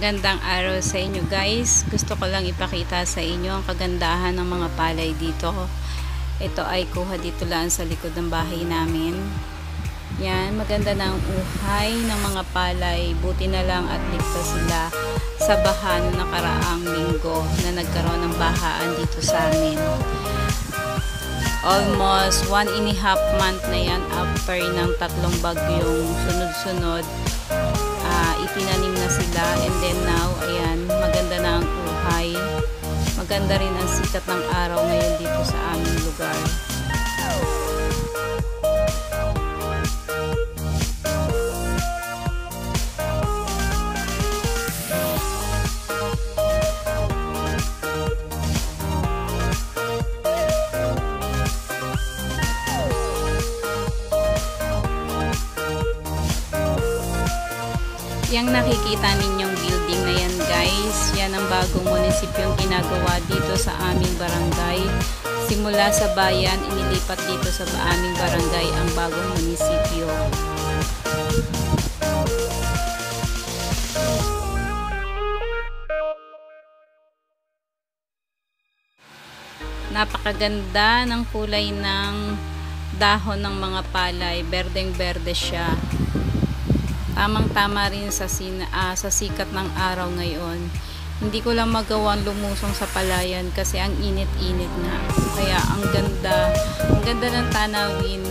Magandang araw sa inyo guys. Gusto ko lang ipakita sa inyo ang kagandahan ng mga palay dito. Ito ay kuha dito lang sa likod ng bahay namin. Yan, maganda na ang uhay ng mga palay. Buti na lang at ligtas sila sa baha noong nakaraang linggo na nagkaroon ng bahaan dito sa amin. Almost 1.5 month na yan after ng 3 bagyong sunod-sunod. Itinanim na sila, and then now ayan, maganda na ang uhay, maganda rin ang sikat ng araw ngayon dito sa aming lugar. Yang nakikita ninyong building na yan guys, yan ang bagong munisipyong ginagawa dito sa aming barangay. Simula sa bayan, inilipat dito sa aming barangay ang bagong munisipyo. Napakaganda ng kulay ng dahon ng mga palay, berdeng-berde siya. Tamang-tama rin sa sikat ng araw ngayon. Hindi ko lang magawang lumusong sa palayan kasi ang init-init na. Kaya ang ganda ng tanawin.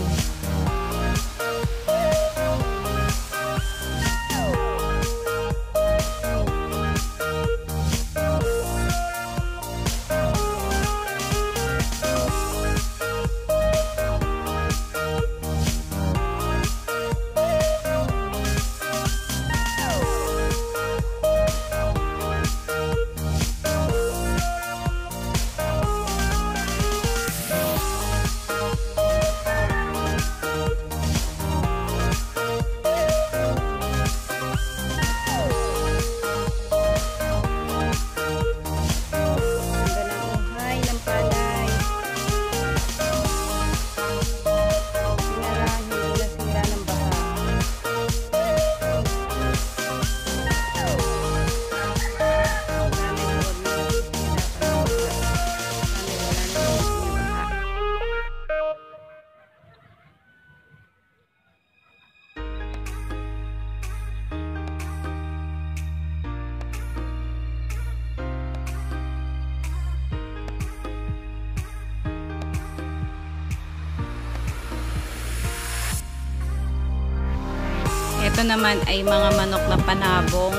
Ito naman ay mga manok na panabong,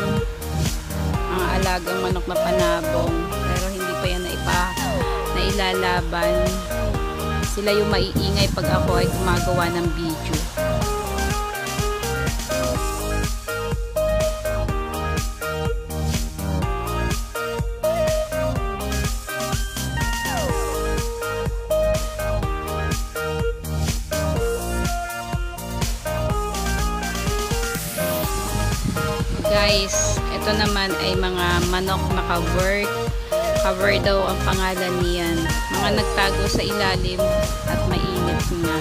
mga alagang manok na panabong, pero hindi pa yan nailalaban. Sila yung maiingay pag ako ay gumagawa ng video. Guys, ito naman ay mga manok na cover. Cover daw ang pangalan niyan. Mga nagtago sa ilalim at mainit nga.